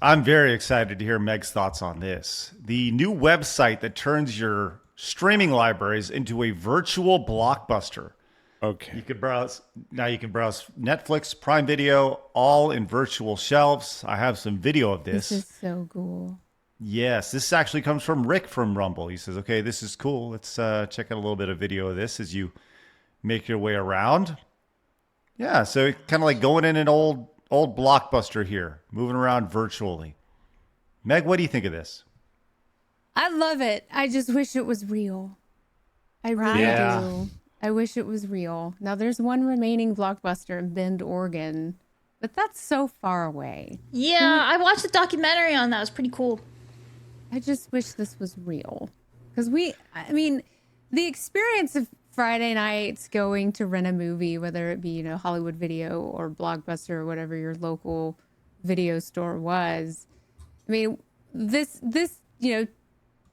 I'm very excited to hear Meg's thoughts on this. The new website that turns your streaming libraries into a virtual Blockbuster. Okay. You can browse Netflix, Prime Video, all in virtual shelves. I have some video of This this. is so cool. Yes, this actually comes from Rick from Rumble. He says, "Okay, this is cool. Let's check out a little bit of video of this as you make your way around." Yeah, so kind of like going in an old Blockbuster here, moving around virtually. Meg, what do you think of this? I love it. I just wish it was real. I really Yeah. do. I wish it was real. Now there's one remaining Blockbuster in Bend, Oregon, but that's so far away. Yeah, I watched the documentary on that. It was pretty cool. I just wish this was real. Because the experience of Friday nights going to rent a movie, whether it be, Hollywood Video or Blockbuster or whatever your local video store was. I mean, this,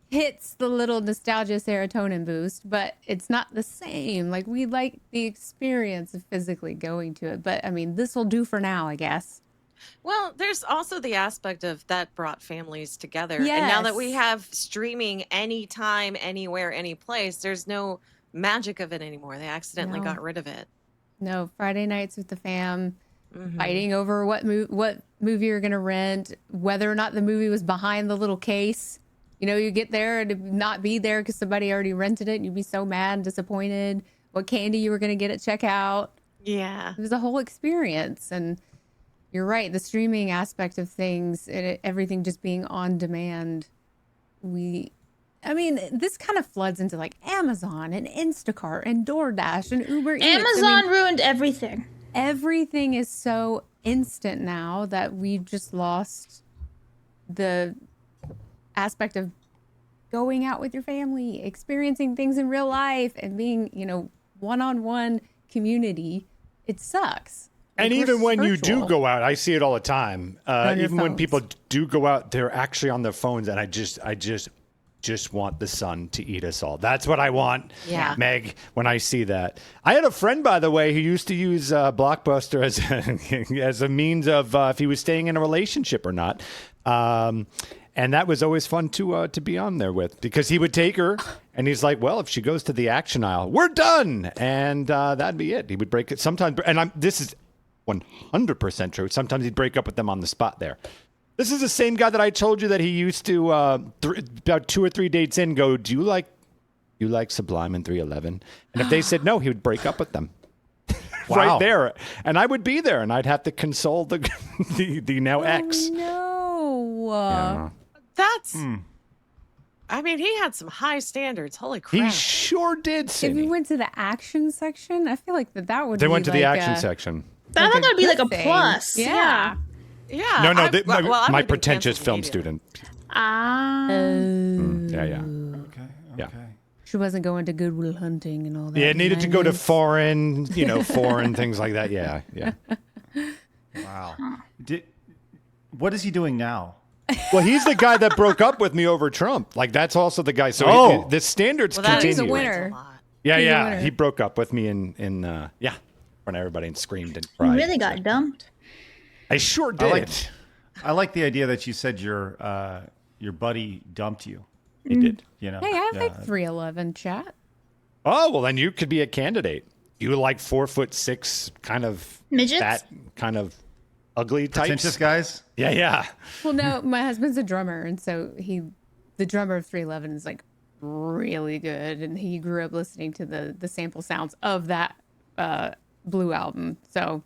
hits the little nostalgia serotonin boost, but it's not the same. Like, we like the experience of physically going to it. But, this will do for now, I guess. Well, there's also the aspect of that brought families together. And now that we Yes. have streaming anytime, anywhere, any place, there's no magic of it anymore. They accidentally No. got rid of it. No, Friday nights with the fam, fighting over what movie you're going to rent, whether or not the movie was behind the little case. You get there and it not be there because somebody already rented it and you'd be so mad and disappointed. What candy you were going to get at checkout. Yeah. It was a whole experience. And you're right, the streaming aspect of things, everything just being on demand. This kind of floods into like Amazon and Instacart and DoorDash and Uber Eats. Amazon ruined everything. Everything is so instant now that we've just lost the aspect of going out with your family, experiencing things in real life, and being, one-on-one community. It sucks. And Like, even we're when you do virtual. go out, I see it all the time. On your Even when phones. people do go out, they're actually on their phones, and I just want the sun to eat us all. That's what I want, Yeah. Meg, when I see that. I had a friend, by the way, who used to use Blockbuster as a means of if he was staying in a relationship or not. And that was always fun to be on there with, because he would take her and he's like, well, if she goes to the action aisle, we're done. And that'd be it. He would break it sometimes. And this is 100% true. Sometimes he'd break up with them on the spot there. This is the same guy that I told you that he used to, about 2 or 3 dates in, go, do you like Sublime and 311? And if they said no, he would break up with them. Wow. Right there. And I would be there and I'd have to console the now ex. No. Yeah. That's, he had some high standards. Holy crap. He sure did, If Cindy. we went to the action section, I feel like that would They be went to the like action a- section. I thought that would be like a good thing. plus. Yeah. Yeah. No, I my would've been pretentious canceled film immediately. student. Ah. Yeah. Okay. Yeah. She wasn't going to Goodwill Hunting and all that. Yeah, in the needed to go to 90s. foreign things like that. Yeah. Wow. What is he doing now? Well, he's the guy that broke up with me over Trump. Like, that's also the guy. So Oh. the standards Well, that continue. He's a explains winner. a lot. Yeah, He's a yeah. winner. He broke up with me in front of everybody and screamed and You cried. really got dumped. I sure did. I like the idea that you said your buddy dumped you. He did. Hey, I Yeah. like 311 chat. Oh, well, then you could be a candidate. You like 4'6", kind of Midgets? that kind of ugly types. Pretentious guys. Yeah. Well, no, my husband's a drummer, and so the drummer of 311 is like really good, and he grew up listening to the sample sounds of that Blue album, so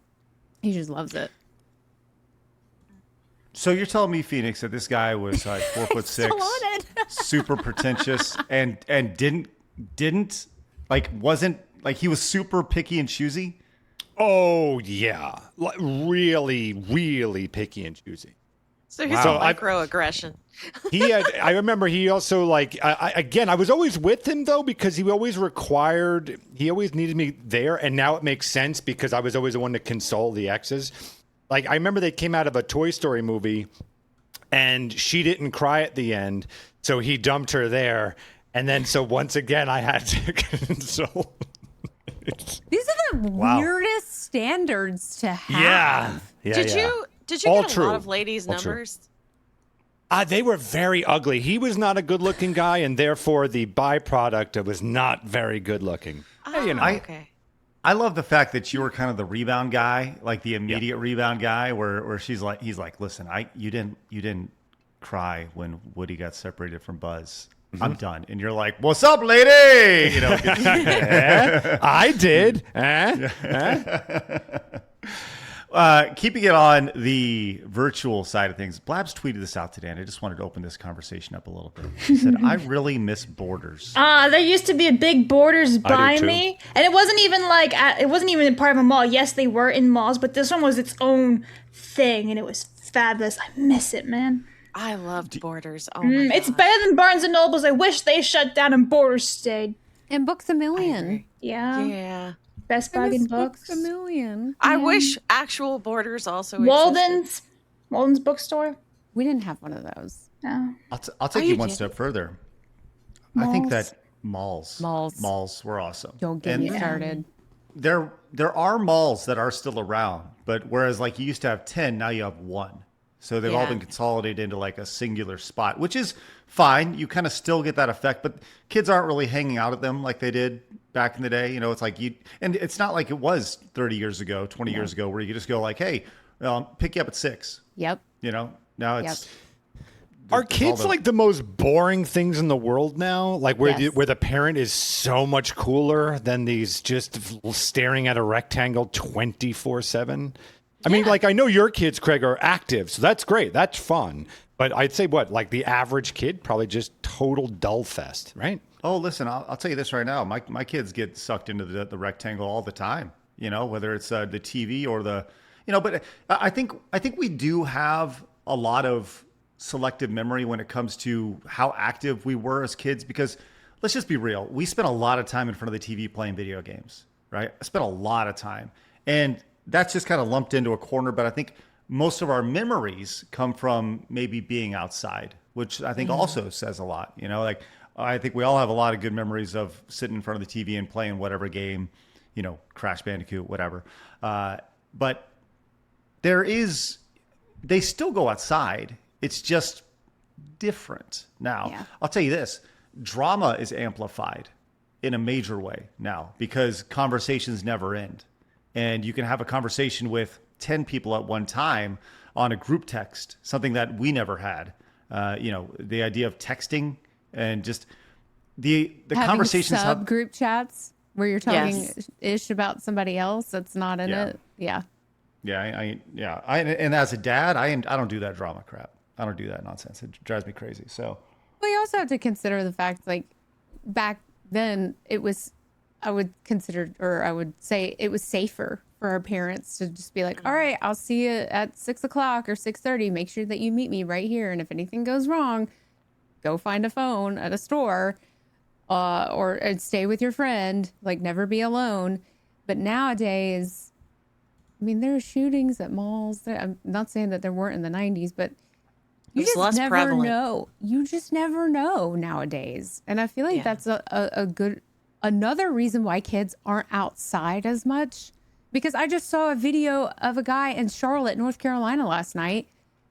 he just loves it. So you're telling me, Phoenix, that this guy was like 4'6", Still on it. super pretentious, and didn't like wasn't like he was super picky and choosy. Oh, yeah. Like, really, really picky and choosy. So he's Wow. a microaggression. I remember he also I was always with him though, because he always needed me there. And now it makes sense because I was always the one to console the exes. Like, I remember they came out of a Toy Story movie and she didn't cry at the end. So he dumped her there. And then, so once again, I had to console. These are the Wow. weirdest standards to have. Yeah. Did you All get a true. lot of ladies' All true. numbers? They were very ugly. He was not a good-looking guy, and therefore the byproduct was not very good-looking. You know. Okay. I love the fact that you were kind of the rebound guy, like the immediate rebound guy, where he's like, listen, you didn't cry when Woody got separated from Buzz. I'm done. And you're like, what's up, lady? You know, I did. Keeping it on the virtual side of things, Blabs tweeted this out today, and I just wanted to open this conversation up a little bit. He said, I really miss Borders. There used to be a big Borders by too. me, and it wasn't even like it wasn't even part of a mall. Yes, they were in malls, but this one was its own thing, and it was fabulous. I miss it, man. I loved Borders. Oh my It's gosh. better than Barnes and Nobles. I wish they shut down and Borders stayed. And Books a Million. Yeah, Yeah. best I bargain miss books. Books a Million. I wish actual Borders also existed. Walden's bookstore. We didn't have one of those. No. I'll take Are you you one kidding? step further. I think Malls. that malls were awesome. Don't get And me started. there are malls that are still around, but whereas like you used to have 10, now you have one. So they've all Yeah. been consolidated into like a singular spot, which is fine. You kind of still get that effect, but kids aren't really hanging out at them like they did back in the day. You know, it's like and it's not like it was 30 years ago, 20 years ago, where you could just go like, hey, pick you up at 6. Yep. You know, now it's. Are it's all kids like the most boring things in the world now? Like where Yes. where the parent is so much cooler than these just staring at a rectangle 24/7? I mean, like I know your kids, Craig, are active, so that's great. That's fun. But I'd say like the average kid, probably just total dull fest, right? Oh, listen, I'll tell you this right now. My kids get sucked into the rectangle all the time, you know, whether it's the TV or but I think we do have a lot of selective memory when it comes to how active we were as kids, because let's just be real. We spent a lot of time in front of the TV playing video games, right? I spent a lot of time. And that's just kind of lumped into a corner. But I think most of our memories come from maybe being outside, which I think also says a lot. You know, like I think we all have a lot of good memories of sitting in front of the TV and playing whatever game, you know, Crash Bandicoot, whatever. But they still go outside. It's just different now. Yeah. I'll tell you this, drama is amplified in a major way now because conversations never end. And you can have a conversation with 10 people at one time on a group text, something that we never had. The idea of texting and just the Having conversations. group chats where you're talking Yes. ish about somebody else that's not in Yeah. it. Yeah. And as a dad, I don't do that drama crap. I don't do that nonsense. It drives me crazy. So Well, you also have to consider the fact, like, back then I would say it was safer for our parents to just be like, all right, I'll see you at 6:00 or 6:30. Make sure that you meet me right here. And if anything goes wrong, go find a phone at a store or stay with your friend, like never be alone. But nowadays, I mean, there are shootings at malls. I'm not saying that there weren't in the 90s, but you It's just less never prevalent. know. You just never know nowadays. And I feel like Yeah. that's another reason why kids aren't outside as much. Because I just saw a video of a guy in Charlotte, North Carolina last night,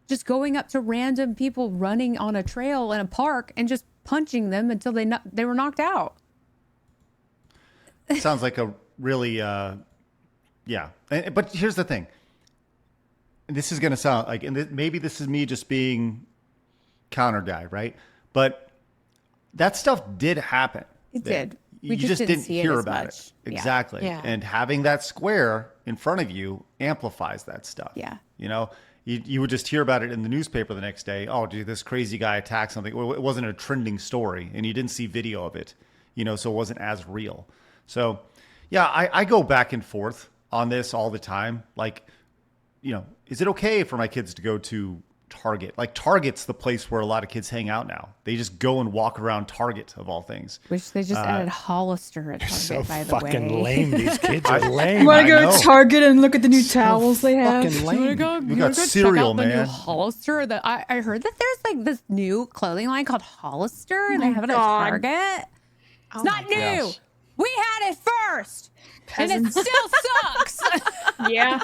just going up to random people running on a trail in a park and just punching them until they were knocked out. it sounds like a really, yeah. But here's the thing. And this is going to sound like, and maybe this is me just being counter guy, right? But that stuff did happen. It did. You just didn't see hear it as about much. it. Yeah. Exactly. Yeah. And having that square in front of you amplifies that stuff. Yeah. You know, you would just hear about it in the newspaper the next day. Oh, dude, this crazy guy attacked something. Well, it wasn't a trending story and you didn't see video of it, you know, so it wasn't as real. So, yeah, I go back and forth on this all the time. Like, you know, is it okay for my kids to go to Target? Like, Target's the place where a lot of kids hang out now. They just go and walk around Target, of all things. Which they just added Hollister at Target, So by the way. fucking lame. These kids are lame. Want I to go know. to Target and look at the new towels they have? Fucking lame. We got cereal, The new man. Hollister. I heard that there's like this new clothing line called Hollister, and they have it at God. Target. It's not new. gosh. We had it first, and it Peasants. still sucks. Yeah.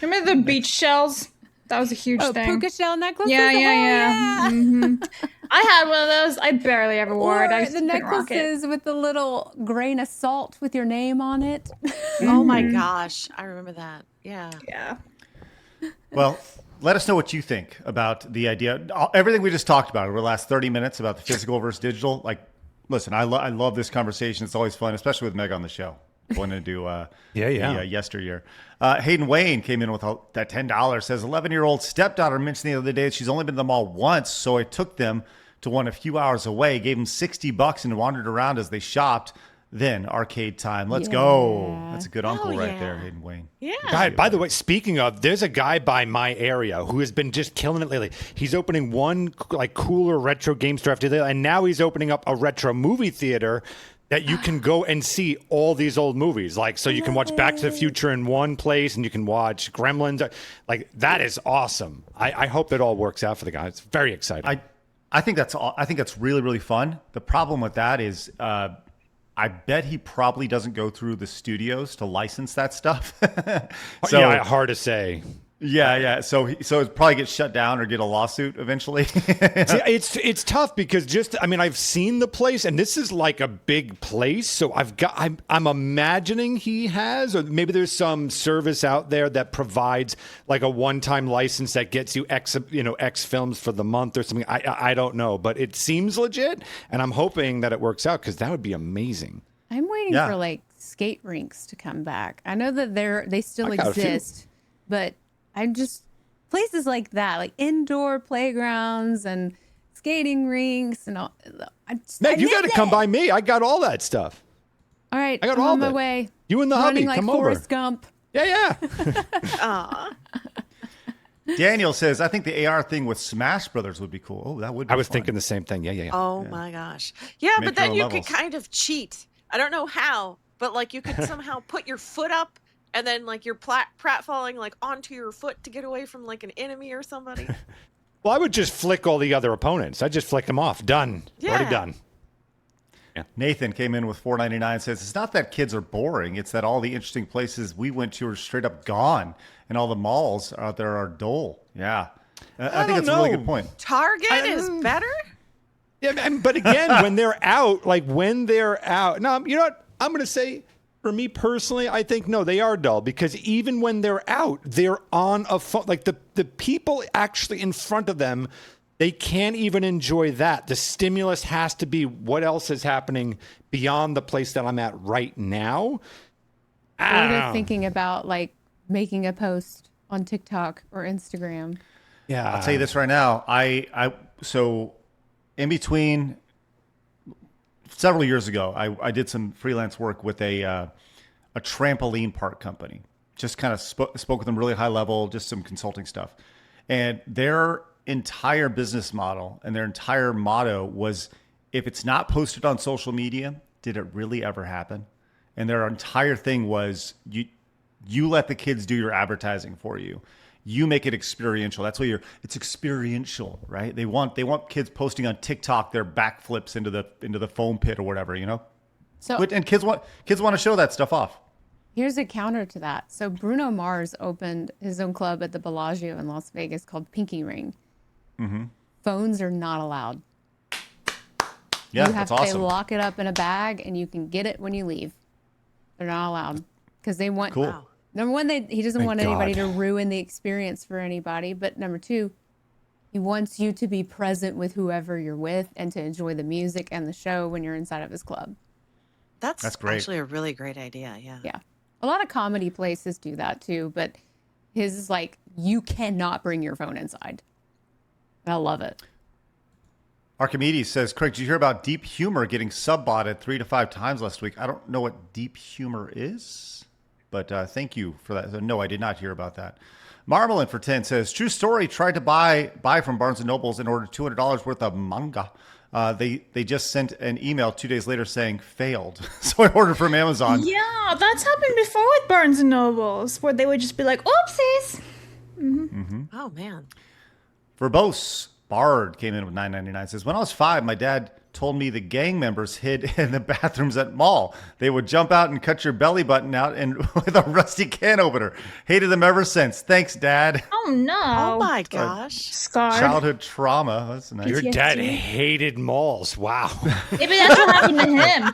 Remember the beach shells? That was a huge Oh, thing. puka shell necklaces. Yeah, Oh, yeah. I had one of those. I barely ever wore it. I Or just the couldn't rock it. necklaces with the little grain of salt with your name on it. Oh my gosh, I remember that. Yeah. Yeah. Well, let us know what you think about the idea. Everything we just talked about over the last 30 minutes about the physical versus digital. Like, listen, I love this conversation. It's always fun, especially with Meg on the show. Going to do the yesteryear. Hayden Wayne came in with that $10. Says 11-year-old stepdaughter mentioned the other day that she's only been to the mall once, so I took them to one a few hours away, gave them $60 and wandered around as they shopped. Then arcade time. Let's go. That's a good uncle right there, Hayden Wayne. Yeah. By the way, speaking of, there's a guy by my area who has been just killing it lately. He's opening one like cooler retro game store after the other, and now he's opening up a retro movie theater that you can go and see all these old movies. Like, so you can watch Back to the Future in one place, and you can watch Gremlins. Like, that is awesome. I hope it all works out for the guy. It's very exciting. I think that's really, really fun. The problem with that is I bet he probably doesn't go through the studios to license that stuff. So, yeah, hard to say. Yeah. So it probably gets shut down or get a lawsuit eventually. See, it's tough because I've seen the place, and this is like a big place. So I'm imagining he has, or maybe there's some service out there that provides like a one-time license that gets you X films for the month or something. I don't know, but it seems legit, and I'm hoping that it works out because that would be amazing. I'm waiting for like skate rinks to come back. I know that they still exist, but I'm just places like that, like indoor playgrounds and skating rinks and all. Meg, you got to come by me. I got all that stuff. All right, I got I'm all on my that. way. You and the hubby, Running like come Forrest over. Gump. Yeah. Aw. Daniel says, I think the AR thing with Smash Brothers would be cool. Oh, that would be I was fun. thinking the same thing. Yeah. Oh my gosh. Yeah, Make but then your you own could levels. kind of cheat. I don't know how, but like you could somehow put your foot up and then like your pratfalling like onto your foot to get away from like an enemy or somebody. Well, I would just flick all the other opponents. I'd just flick them off. Done. Yeah. Already done. Nathan came in with $4.99, says, it's not that kids are boring. It's that all the interesting places we went to are straight up gone, and all the malls out there are dull. Yeah. I think that's a really good point. Target is better? Yeah, but again, when they're out, no, you know what? I'm going to say, for me personally, I think, no, they are dull because even when they're out, they're on a phone. Like the people actually in front of them, they can't even enjoy that. The stimulus has to be what else is happening beyond the place that I'm at right now. Or they're thinking about like making a post on TikTok or Instagram. Yeah. I'll tell you this right now. So in between several years ago, I did some freelance work with a trampoline park company. Just kind of spoke with them really high level, just some consulting stuff. And their entire business model and their entire motto was, if it's not posted on social media, did it really ever happen? And their entire thing was, you let the kids do your advertising for you. You make it experiential. That's why it's experiential, right? They want kids posting on TikTok their backflips into the foam pit or whatever, you know? So And kids want to show that stuff off. here's a counter to that. So Bruno Mars opened his own club at the Bellagio in Las Vegas called Pinky Ring. Mm-hmm. Phones are not allowed. Yeah, They that's awesome. lock it up in a bag and you can get it when you leave. They're not allowed because they want. Cool. Wow. Number one, he doesn't Thank want anybody God. to ruin the experience for anybody. But number two, he wants you to be present with whoever you're with and to enjoy the music and the show when you're inside of his club. That's great. actually a really great idea. Yeah. Yeah. A lot of comedy places do that too, but his is like, you cannot bring your phone inside. I love it. Archimedes says, Craig, did you hear about deep humor getting sub-botted 3 to 5 times last week? I don't know what deep humor is, but thank you for that. No, I did not hear about that. Marmalin for 10 says, true story, tried to buy from Barnes & Nobles and ordered $200 worth of manga. They just sent an email 2 days later saying failed. So I ordered from Amazon. Yeah, that's happened before with Barnes and Nobles, where they would just be like, oopsies. Oh man. Verbose Bard came in with $9.99. Says, when I was 5, my dad told me the gang members hid in the bathrooms at mall. They would jump out and cut your belly button out and with a rusty can opener. Hated them ever since. Thanks, Dad. Oh no. Oh my gosh. Scarred. Childhood trauma. That's nice. Your PTSD. dad hated malls. Wow. Maybe that's what happened to him.